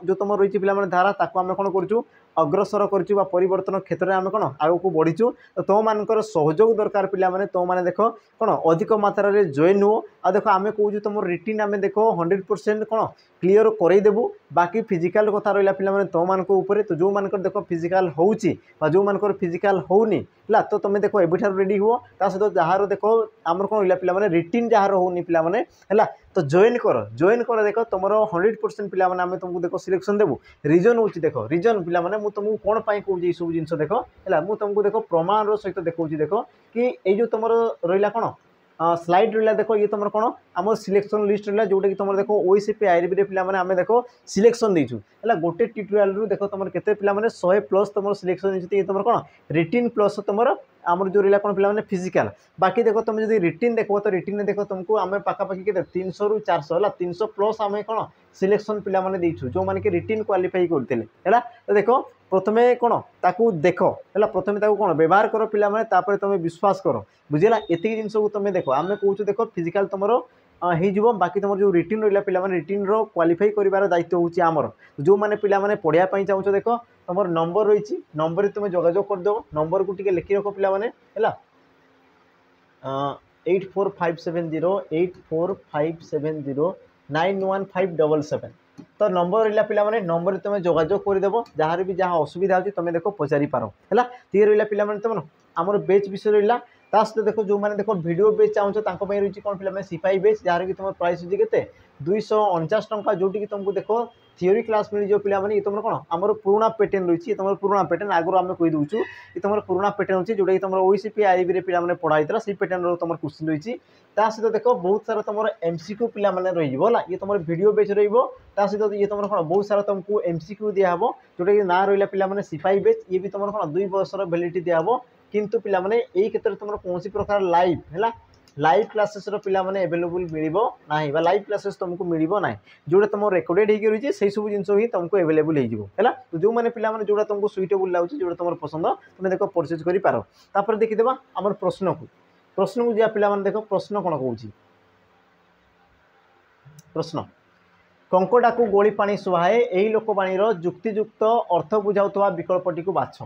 जो तुम रही पे धारा ताको आम कौन करूँ अग्रसर करूँ परिवर्तन क्षेत्र में आम कौन आग को बढ़ीचु तो तुम मान सहयोग दरकार पे तुम मैंने देख कौन अधिक मात्रा रे जॉइन हो आ देख आम कौन तुम रिटिन आम देख 100% कौन क्लीयर करदेबू बाकी फिजिकाल कथा रहा पे तुम मान तो जो मान देख फिजिकाल होची जो मान फिजिकाल होनी है तो तुम देख एठार रेडी हुआ सहित जार देख आम कौन रहा पे रिटिन जार होनी पे तो जॉइन कर देख तुम 100% पे आम तुमको देख सिलेक्शन देवु रिजन हूँ देख रिजन पे तुमको कौन पाई कहूँ ये सब जिन देख है तुमको देख प्रमाण सहित देखा देख कि ये तुम रहा कौन स्लाइड रहा देख ये तुम कौन आम सिलेक्शन लिस्ट रहा जोटा कि तुम देख ओईसीपी आईआरबी पे आम देख सिलेक्शन देचु है गोटे ट्यूटोरियल रु देख तुम के 100+ तुम सिलेक्शन ये तुम कौन रिटिन प्लस तुम आमर जो रहा कौन पे फिजिकाल बाकी देख तुम जो रिटिन देख तो रिटिन देख तुमको आम पाखापाखि के 300 ରୁ 400 है 300+ आम कौन सिलेक्शन पे देचु जो मैंने कि रिटिन क्वालिफाई करते है तो देख प्रथमे कौन ताकू देख है प्रथमे कौन व्यवहार कर पे तुम विश्वास कर बुझेगा एतिक जिन को तुम देख आम कौच देख फिजिकाल तुम हो बाकी तुम जो रिटिन रहा पे रिटिन क्वालिफाई कर दायित्व होची आमर जो मैंने पे पढ़ाई चाहूँ देख तुम नंबर रही नंबर तुम जोगाजोग करदेव नंबर को टिके लिखि रख पे है 84570 तो नंबर रहा पे नंबर तुम जोगाजोग करदेव जार भी जहाँ असुविधा होती तुम देख पचारि पार है ये रहा पे तुम आमर बेच विषय रहा सहित देख जो मैंने देख वीडियो बेच चाहूँ रही कौन पे सिपाही बेच जार कि तुम प्राइस होती के 249 टंका जोटी तुमको देख थियोरी क्लास मिल जाए पे ये तुम कौन आमर पुराणा पैटर्न रही तुम पुराणा पैटर्न आगुरी आम कहीदूँ ये तुम पुराणा पैटर्न अच्छी जोटा कि तुम ओईसीपी आईआरबी पे पढ़ाई से पैटर्न तुम क्वेश्चन रही सहित देख बहुत सारा तुम एमसीक्यू पे रहा ये तुम वीडियो बेच रही ये तुम कौन बहुत सारा तुमको एमसीक्यू दिहब जोटा कि ना रहा पे सिपाही बेच ये भी तुम कौन 2 वर्षर भैलिडिटी दिहब किंतु पे यही क्षेत्र में तुम कौन प्रकार लाइव है लाइव क्लासेस पे एवेलेबल मिलना लाइव क्लासेस तुमको मिलना जोटा तुम रेकर्डेड हो रही है सब जिन ही तुमको एवेलेबल है तो जो मैंने पे जोटा तुमको सुइटेबल लगे जोटा तुम पसंद तुम देख परचेज कर देखीदेवा आम प्रश्न को जा पे देख प्रश्न कौन कौन प्रश्न कंकड़ा को गोली पानी सुहाए यही लोकवाणी जुक्तियुक्त अर्थ बुझाऊा विकल्पटी को बाछ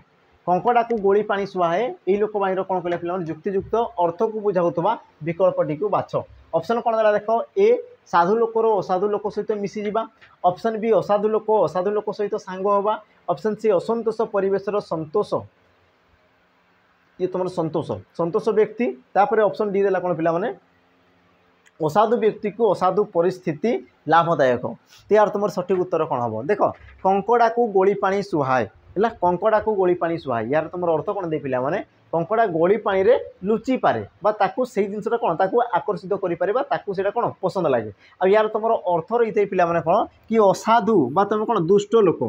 कंकड़ा को गोली पानी सुहाए यही लोकवाणी कौन कहले पे जुक्तियुक्त अर्थ को बुझाऊा विकल्पटी को बाछ ऑप्शन कौन देला देख ए साधु लोकर असाधु लोक सहित मिसीजा ऑप्शन बी असाधु लोक सहित सांग होगा ऑप्शन सी असंतोष परिवेशर संतोष ये तुम संतोष व्यक्ति तापर ऑप्शन डी देला कौन पे असाधु व्यक्ति को असाधु परिस्थिति लाभदायक यार तुम सठिक उत्तर कौन हम देख कंकड़ा को गोली पानी सुहाए है कंकड़ा को गोली पानी सुहाए यार तुम अर्थ कौन दे पिला माने कंकड़ा गोली पानी रे लुचि पारे बा ताकू से जिनसा कौन ताकू आकर्षित करें कौन पसंद लगे आ यार तुम अर्थ रही है पिला माने कौन कि असाधु बा तुम कौन दुष्ट लोक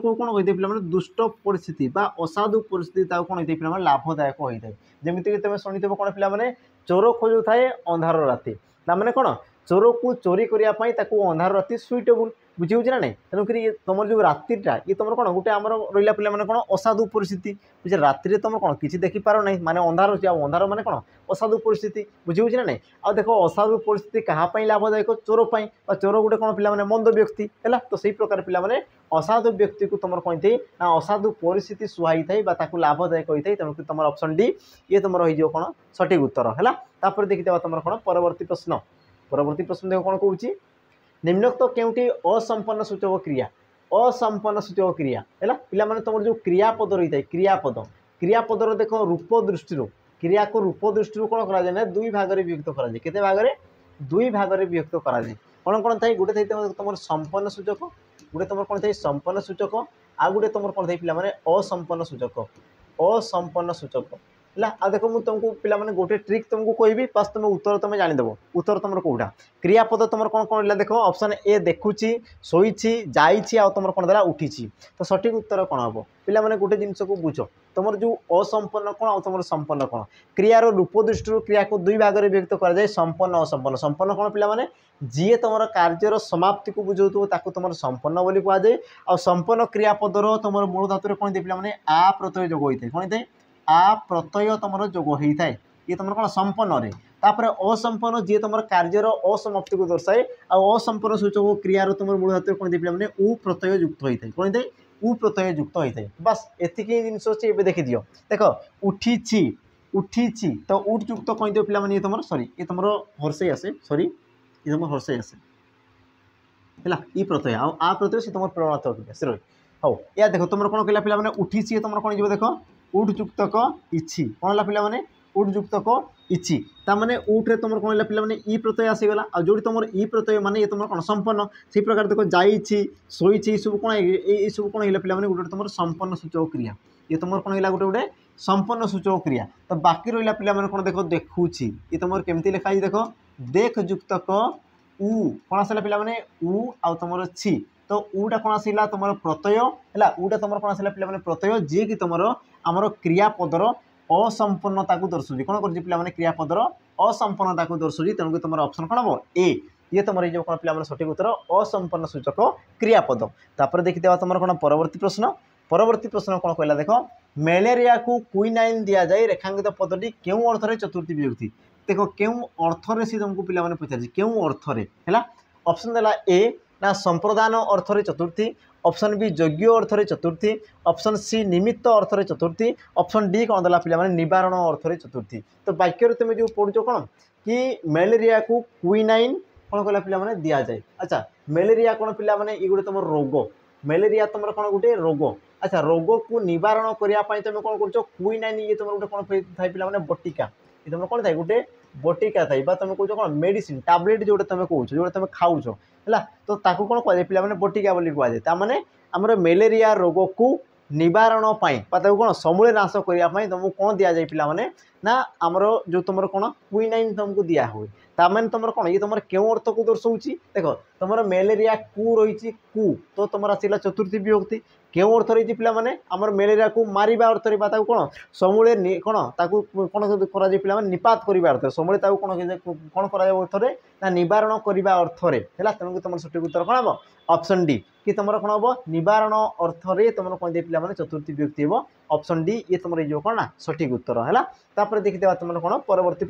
कौन होते पे दुष्ट परिस्थिति बा असाधु परिस्थिति कौन होते पे लाभदायक होता है जमीक तुम शुणी कौन पे चोर खोजु थाए अंधार राति मैंने कौन चोर को चोरी करने अंधार राति सुइटेबल बुझी होची ना नहीं तेणुक तुम जो रात्रिटा ये तुम कौन गोटे आम रहा पे मैंने कौन असाधु परिस्थिति बुझे रात्रि तुम कौन किसी देखिपार ना माने अंधार अच्छे अंधार मैंने कौन असाधु परिस्थिति बुझी होची ना नहीं आ देख असाधु परिस्थिति क्या लाभदायक चोर पर चोर गोटे कौन पे मंद व्यक्ति है तो सही प्रकार पे असाधु व्यक्ति को तुम कौन थी ना असाधु परिस्थिति सुहाई थाई लाभदायक होता है तेणुक तुम ऑप्शन डी ये तुम रही कौन सठिक उत्तर है देखिए तुम कौन परवर्ती प्रश्न देख कौन कौन निम्नोक्त केउटी असंपन्न सूचक क्रिया असंपन्न सूचक क्रिया है पे तुम जो क्रियापद रही है क्रियापदर देख रूप दृष्टि क्रिया को रूप दृष्टि कौन कर दुई भाग में विभक्त कराए केते भाग में दुई भाग में विभक्त कराए कौन कौन थाई गोटे थी तुम संपन्न सूचक गोटे तुम कौन थी संपन्न सूचक आ गोटे तुम कौन थी पे असंपन्न सूचक है आ देख मुझे तुमको पे गोटे ट्रिक तुमको कहबी बस तुम उत्तर तुम जानीदेव उत्तर तुम कौटा क्रियापद तुम कौन कौन देख ऑप्शन ए देखुची शोची जाइए आ तुम कौन देला उठी तो सठिक उत्तर कौन हम पे गोटे जिनस को बुझ तुम जो असंपन्न कौन आ तुम संपन्न कौन क्रियार रूप दृष्टि क्रिया को दुई भाग में व्यक्त कराए संपन्न असंपन्न संपन्न कौन पे जी तुम कार्यर समाप्ति को बुझाऊ तुम संपन्न बोली कहुए आ संपन्न क्रियापदर तुम मूल धातु कौन पे आ प्रत्यय जोग होता है कौन होता है आ प्रत्यय तुम जोग होता है ये तुम कौन संपन्न रे तापर असंपन्न जी तुम कार्यर असमाप्ति को दर्शाए आ असंपन्न सूचक क्रियार तुम मूल धातु कौन पे उ प्रत्यय युक्त होता है कौन होता है उ प्रत्यय युक्त होता है बस एतिक जिनस अच्छे देखी दियो देख उठी तो उठ युक्त कह दियो पे तुम सॉरी ये तुम हर्षे आसे सॉरी ये तुम हर्षे आसे है ई प्रत्यय आ प्रत्यय से तुम प्रणत से रही हाँ या देख तुम कौन कहला पे उठी तुम कौन जी देख उठ युक्तक इछि कौन है पे उठ युक्तक इछि ताने उठे तुम कौन है पे ई प्रत्यय आसीगला आ जो तुम ई प्रत्यय माने ये तुम कौन संपन्न से प्रकार देख जाइछि शोइछि सब कौन ये सब कौन है पे गोटे तुम संपन्न सूचक क्रिया ये तुम कौन है गोटे गोटे संपन्न सूचक क्रिया तो बाकी रहा पे कौन देख देखुची ये तुम केमती लिखाई देख देख युक्तक उ कौन आसला पे उ आ तुम छि तो उटा कौन आसला तुम प्रत्यय है उटा तुम कौन आसला पे प्रत्यय जी कि तुम आमर क्रियापदर असंपन्नता को दर्शाऊँ कौन कर क्रियापदर असंपन्नता को दर्शाऊँ तेणुक तुम ऑप्शन कौन हम ए ये तुम ये कौन पे सठिक उत्तर असंपन्न सूचक क्रियापद तापर देखिए तुम कौन परवर्ती प्रश्न कौन कहला देख मलेरिया को क्विनाइन दि जाए रेखांकित पदटी क्यों अर्थ में चतुर्थी विभक्ति देख क्यों अर्थ में सी तुमको पे पचार क्यों अर्थ में ऑप्शन देला ए ना संप्रदान अर्थ में चतुर्थी ऑप्शन बी योग्य अर्थ में चतुर्थी ऑप्शन सी निमित्त अर्थ में चतुर्थी ऑप्शन डी कौन देला पे निवारण अर्थ में चतुर्थी तो वाक्य तुम जो पढ़ुच कौन कि मलेरिया को क्विनाइन कौन कहला पे दि जाए अच्छा मलेरिया कौन पे ये गोटे तुम रोग मलेरिया तुम कौन गोटे रोग अच्छा रोग को निवारण करने तुम कौन कर क्विनाइन ये तुम गोटे कौन पे बटिका ये तुम कौन थाई गोटे बटिका थाई तुम कौच कौन मेडिसिन टैबलेट जोटे तुम कौच जो तुम खाऊच है तो ताकू कौन कहुए पे बटिका बोली कहुए ताने आमर मलेरिया रोग को निवारण कौन समूले नाश करने तुमको कौन दि जाए पे ना आमर जो तुम कौन क्विनाइन तुमको दिया हुए ताने तुम कौन ये तुम क्यों अर्थ को दर्शाऊँ देख तुम मलेरिया कु रही तो तुम आसला चतुर्थी विभक्ति क्यों अर्थ रही पे आमर मलेरिया को मारिबा अर्थ कौन समूले कौन कौन कर निपात करवा अर्थ समूले कौन कर अर्थ ना निवारण करने अर्थ है तेणुक तुम सठिक उत्तर कौन हम ऑप्शन डी कि तुम कौन हम निवारण अर्थ में तुम कौन पे चतुर्थी विभक्ति हम ऑप्शन डी ये तुम ये कौन ना सठिक उत्तर है देखिए तुम कौन परवर्ती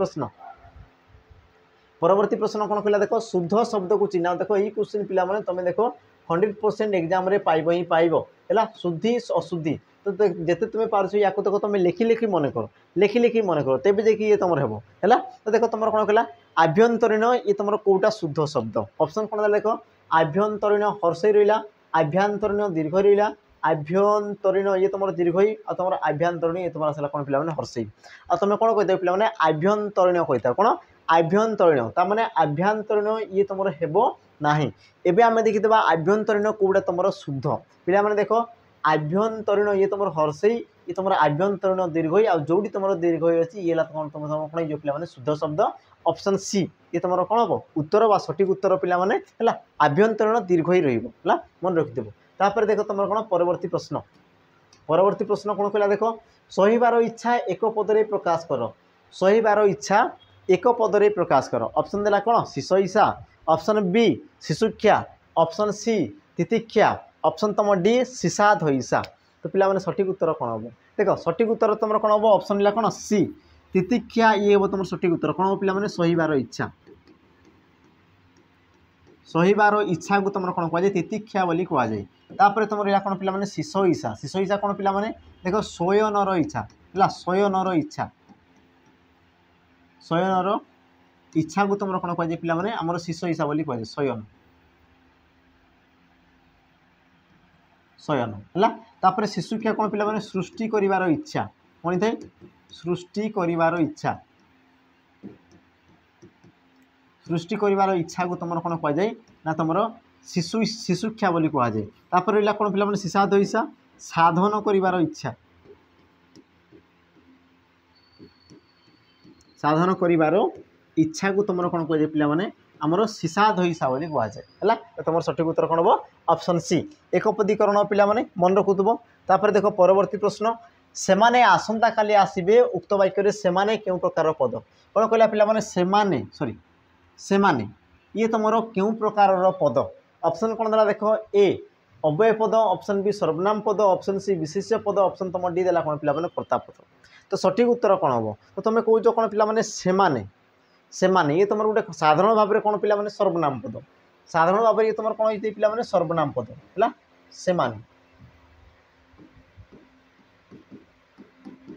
प्रश्न कौन कहला देख शुद्ध शब्द को चिन्ह देख ये क्वेश्चन पे तुम देख 100% एग्जाम रे पाइब ही पाइब है शुद्धि अशुद्धि तो जिते तुम्हें पार्छ या देख तुम लिखि लिखि मन कर तेज देखिए ये तुम हम है तो देख तुम कौन कहला आभ्यंतरीण ये तुम कौटा शुद्ध शब्द ऑप्शन कौन देख आभ्यंतरीण हर्षई रहा आभ्यंतरीण दीर्घ रहा आभ्यंतरीण ये तुम दीर्घ आ तुम आभ्यंतरीण ये तुम आसला कौन पे हर्षई आ तुम कौन कहते पे आभ्यंतरीण कहता कौन आभ्यंतरीण तार आभ्यंतरीण ये तुम हेब नहीं एबे आम देखीदा आभ्यंतरीण कौटा तुम शुद्ध पे देख आभ्यंतरीण ये तुम हर्षई ये तुम आभ्यंतरीण दीर्घ आ जो तुम दीर्घ अच्छी ये तुम कौन जो पे शुद्ध शब्द ऑप्शन सी ये तुम कौन हम उत्तर बा सठिक उत्तर पे आभ्यंतरीण दीर्घ ही रहा मन रखिदेव तापर देख तुम कौन परवर्ती प्रश्न कौन कहला देख सहीबार इच्छा एक पदरे प्रकाश कर सहीबार इच्छा एक पदरे प्रकाश कर ऑप्शन देला कौन शिशईसा ऑप्शन बी शिशुक्षा ऑप्शन सी तितिक्षा, ऑप्शन तुम डी सीसा धईसा। तो पिला माने सठिक उत्तर कौन हम? देख सठिक उत्तर तुम कौन हम? ऑप्शन ला कौन सी तितिक्षा, ये हम तुम सठिक उत्तर कौन हम पिला माने सहीबार इच्छा। सहीबार इच्छा को तुम कौन कहुए? तितिक्षा बोली कहुए। तापर तुम रहा कौन पिला शिश ईशा, शिश ईशा कौन पिला माने देख शयनर इच्छा है, शयनर इच्छा, शयनर इच्छा को तुम कौन कहुए पिला माने आमर शिश ईशा बोली कहुए। शयन शयन है। तापर शिशुक्षा कौन पिला माने सृष्टि करिवार इच्छा, कौन थे? सृष्टि करिवार इच्छा, सृष्टि करिवार इच्छा को तुम कौन कहुए ना तुम शिशु शिशुक्षा बोली कहुए। तापर रहा कौन पिला माने शिशाध ईशा साधन करिवार इच्छा, साधन करिवार इच्छा को तुम कौन कहुए पिला माने आमर शिशाधईशा बोली कहुए है। तुम सठिक उत्तर कौन हम? ऑप्शन सी एकपदीकरण पिला माने मन रखुव। तापर देख परवर्ती प्रश्न, सेमाने आसंता काली आसिबे उक्त वाक्य सेमाने केउ प्रकार पद? कौन कहला पिला माने सेमाने सॉरी सेमाने ये तुम क्यों प्रकार पद? ऑप्शन कौन देला देख ए अव्यय पद, ऑप्शन बी सर्वनाम पद, ऑप्शन सी विशेष्य पद, ऑप्शन तुम डी देला कौन पिला माने कर्ता पद। तो सठिक उत्तर कौन हम? तो तुम कौच कौन पिला माने सेमाने, सेमाने ये तुम गोटे साधारण भाव में कौन पिला माने सर्वनाम पद, साधारण भाव में ये तुम कौन होती पिला माने सर्वनाम पद है। सेमाने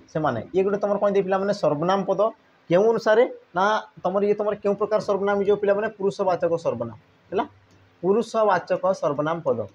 सेमाने ये गोटे तुम कौन पिला माने सर्वनाम पद क्यों अनुसार ना तुम ये तुम क्यों प्रकार सर्वनाम जो पिला माने पुरुषवाचक सर्वनाम है, पुरुषवाचक सर्वनाम पद।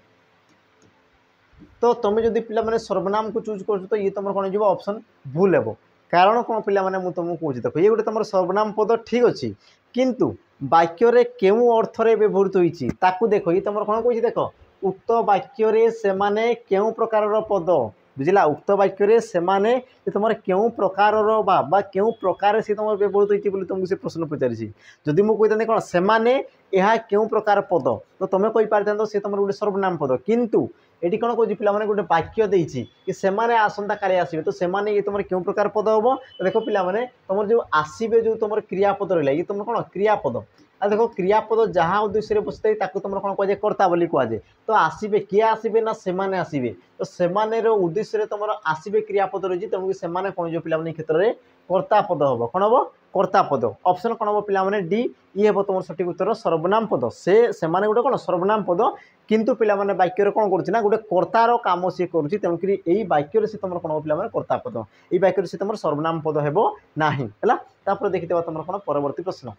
तो तुम जो पिला माने सर्वनाम को चूज कर तो ये तुम कौन हो ऑप्शन भूल हे। कारण कौन पिला माने मु तुमको कहूँ देख ये गोटे तुम सर्वनाम पद ठीक अच्छी किंतु वाक्य केउ अर्थ रे व्यवहृत होती ताकू देख ये तुम कौन कह देख उक्त वाक्य सेमाने केउ प्रकार पद बुझला, उक्त वाक्य सेमाने तुम केउ प्रकार बा केउ प्रकार से तुम व्यवहृत होती तुमको से प्रश्न पचारि। जदि मुझे कही कौन सेमाने यह केउ प्रकार पद तो तुम कही पारि सी तुम गोटे सर्वनाम पद किंतु ये कौन कौन पिला माने गोटे वाक्य देछि कि सेमाने आसंता काली आसबे तो सेमाने ये तुम क्यों प्रकार पद हम? तो देखो पिला माने तुम जो आसबे जो तुम क्रियापद रहा ये तुम कौन क्रियापद। आ देखो क्रियापद जहाँ उद्देश्य बसते तुम कौन कहुए कर्ता बोली कहुए। तो आसबे किए आसबे ना सेमाने आसबे तो सेमाने उद्देश्य तुम आसबे क्रियापद रही तेणुक सेमाने कौन जो पिला क्षेत्र में कर्ता पद हम कौन हम कर्ता पद। ऑप्शन कौन हम पिला माने डी ये हम तुम सठिक उत्तर सर्वनाम पद से माने गोटे कौन सर्वनाम पद किंतु पिला माने वाक्य कौन कर गोटे कर्तार काम सी करुँच तेणुक यही वाक्य से तुम कौन पिला कर्ता पद ये वाक्य से तुम सर्वनाम पद हेबो नाही है। तापर देखिए तुम कौन परवर्ती प्रश्न,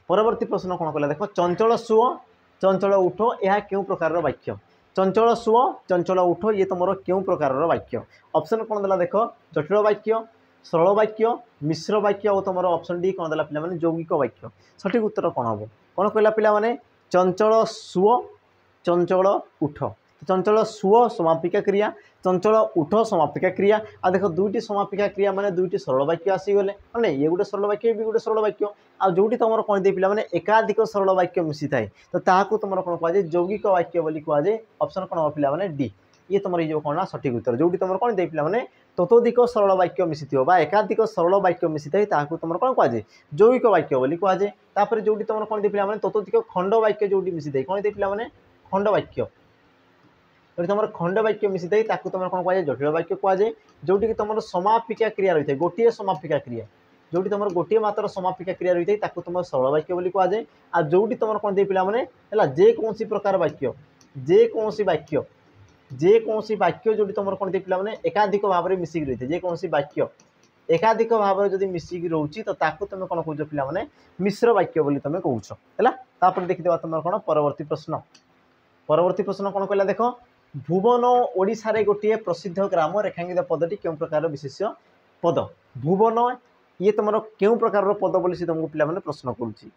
परवर्ती प्रश्न कौन कहला देख चंचल सुओ चंचल उठ यह क्यों प्रकार वाक्य? चंचल सुओ चंचल उठ ये तुम क्यों प्रकार वाक्य? ऑप्शन कौन देला देख जटिल वाक्य, सरल वाक्य, मिश्र वाक्य और तुम ऑप्शन डी कौन देला पिला माने यौगिक वाक्य। सठिक उत्तर कौन हम? कौन कहला पिला माने चंचल सुओ चंचल उठ। चंचल सुओ समापिका क्रिया, चंचल उठ समापिका क्रिया। आ देख दुईटी समापिका क्रिया माने दुईटी सरल वाक्य आसीगले माने ये गोटे सरल वाक्य भी गोटे सरल वाक्य आ जोटी तुम कौन दे पिला माने एकाधिक सरल वाक्य मिसी थाए तो ताकू तुम कौन कहुए यौगिक वाक्य बोली कहुए। ऑप्शन कौन हम पिला माने डी ये तुम ये कौन ना सठिक उत्तर जोटी तुम कौन दे पिला माने ततोधिक सरल वाक्य मिसी थी एकाधिक सरल वाक्य मिसी थाए ताकू तुम कौन कहुए यौगिक वाक्य बोली कहुए। तापर जोटी तुम कौन दे पिला माने ततोधिक खंड वाक्य जोटी मिसी थाए कौन दे पिला माने खंड वाक्य जो तुम खंड वाक्य मिसी थाए ताकू तुम कौन कहुए जटिल वाक्य कहुए। जोटी कि तुम समापिका क्रिया रही है गोटे समापिका क्रिया जोटी तुम गोटे मात्र समापिका क्रिया रही है तुम सरल वाक्य बोली कहुए। आ जोटी तुम कौन दे पिला माने है जेकोसी प्रकार वाक्य जेकोसी वाक्य जोटी तुम कौन दे पिला माने एकाधिक भाव में मिसिक रही है जेकोसी वाक्य एकाधिक भाव में जब मिसिक रोचे तो ताकू तुम कौन कौच पिला माने मिश्र वाक्य बोली तुम कौच है। तापर देखिए तुम कौन परवर्ती प्रश्न, परवर्ती प्रश्न कौन कहला देख भुवन ओडिशा रे गोटे प्रसिद्ध ग्राम रेखांकित पदटी क्यों प्रकार विशेष्य पद? भुवन ये तुम क्यों प्रकार पद बोली से तुमको पिला माने प्रश्न करुँची।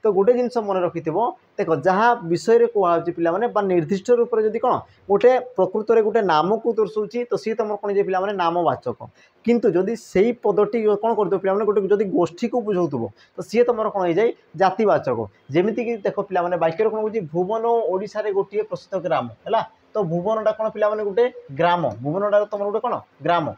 तो गोटे जिनस मन रखि देख जहाँ विषय कहुच्छी पिला माने निर्दिष्ट रूप से जदि कौन गोटे प्रकृत में गोटे नाम को दर्शाऊँ तो सी तुम कौन पिला माने नामवाचक किंतु जदि से पदटी कौन कर पिला माने गोटे जदि गोष्ठी को बुझाऊव तो सी तुम कौन हो जाए जातिवाचक। जमीक देख पिला माने वाक्य कौन कह भुवन ओडिशा रे गोटे प्रसिद्ध ग्राम है तो भुवनटा कौन पिला माने गोटे ग्राम भुवनटा तुम गोटे कौन ग्राम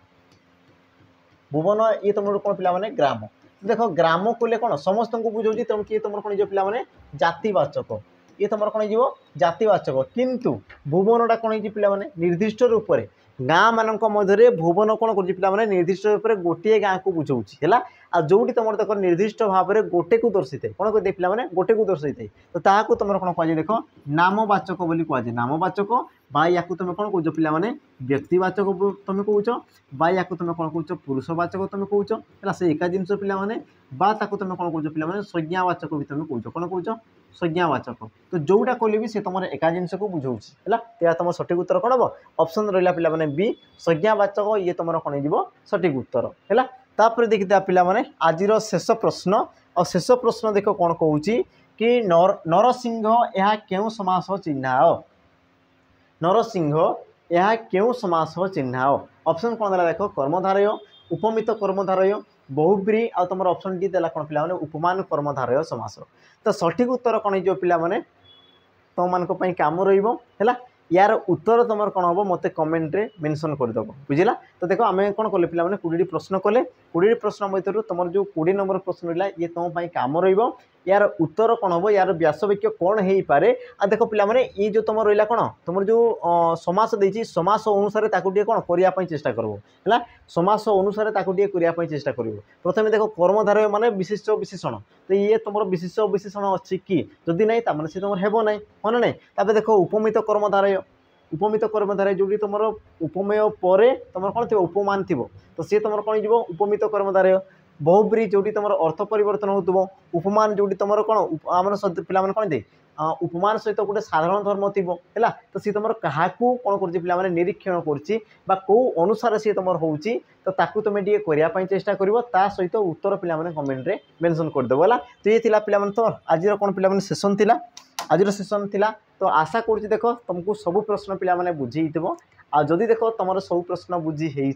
भुवन ये तुम कौन पिला माने ग्राम। देख ग्राम कहले कौन समस्त को बुझाऊँ तेणु किए तुम कौन जो पिला माने जातिवाचक ये तुम कौन हो जातिवाचक किंतु भुवनटा कौन हो पे निर्दिष्ट रूप से गाँ मान मध्य भुवन कौन कर निर्दिष्ट रूप से गोटे गाँ को बुझाऊँ है आ जोटी तुम देख निर्दिष्ट भाव में गोटे को दर्शाई थाए कौन कर पे गोटे को दर्शाई थाए तो ताकू तुम कौन कह देख नामवाचक बोली कहुए नामवाचक बा या तुम कौन कौच पे व्यक्तिवाचक तुम कौच बा या तुम कौन कौच पुरुषवाचक तुम कौच है से एका जिनस पे बा तुम कौन कौच पे संज्ञावाचक भी तुम कौच कौन कौच संज्ञावाचक तो जोटा कहले भी सी तुम एका जिनस को बुझाऊँ है तुम सठिक उत्तर कौन हम ऑप्शन रहा पे बी संज्ञावाचक ये तुम कौन हो सठिक उत्तर है तापर देखिए पे आज शेष प्रश्न और शेष प्रश्न देख कौन कहूँ कि नरसिंह यह क्यों समास चिन्हाओ नरसिंह यह क्यों समास चिन्हाओ ऑप्शन कौन देला देख कर्मधारय उपमित कर्मधारय बहुब्री आ तुम ऑप्शन डी देला कौन पे उपमान कर्मधारय समास तो सठिक उत्तर कौन हो पे तुम मान काम रहा यार उत्तर तुम कौन हम मत कमेंट रे मेंशन करदेव बुझला तो देखो आम कौन कले पे 20 प्रश्न कले 20 प्रश्न मध्य तुम जो 20 नंबर प्रश्न रहा ये तुम काम रहा यार उत्तर कौन हम यार व्यासवाक्य कौन हो पारे आ देख पे ये जो तुम रहा कौन तुम जो समास देती समास अनुसार कौन करने चेष्टा करबो है समास अनुसार करने चेष्टा कर प्रथम देख कर्मधारय माने विशिष्ट विशेषण तो ये तुम विशिष्ट विशेषण अच्छी कि जदि ना तो सी तुम हेब ना हाँ ना तापर देख उपमित कर्मधारय जोटी तुम उपमेय पर तुम कौन थी उपमान थी तो सी तुम कौन हो उपमित कर्मधारय बहुब्री जोटी तुम अर्थ परिवर्तन हो उपमान जोटी तुम कौन आम पे कौन दे उपमान सहित गोटे साधारण धर्म थी है तो सी तुम क्या कौन कर निरीक्षण कर कौ अनुसार सी तुम हो तो ताकू तुम टे करने चेष्टा कर सहित उत्तर पे कमेंट रे मेंशन करदेव है तो ये पे तो आज कौन पे सेसन थी आज सेसन थी तो आशा करुँच देख तुमको सब प्रश्न पे बुझे आदि देख तुम सब प्रश्न बुझी है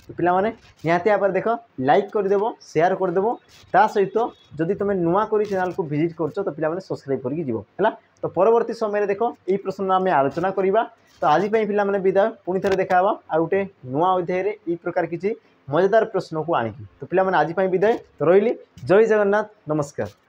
तो पे निहाती भाव देख लाइक करदेव शेयर करदेव ता सहित जदि तुम नुआ करी चैनल को विजिट कर तो पे सब्सक्राइब करके तो परवर्ती समय देख यही प्रश्न आम आलोचना करवा तो आज पे विदाय पुणी थे देखा आ गोटे नुआ अध्याय यही प्रकार किसी मजेदार प्रश्न को आणिकी तो पे आज विदाय तो रही जय जगन्नाथ नमस्कार।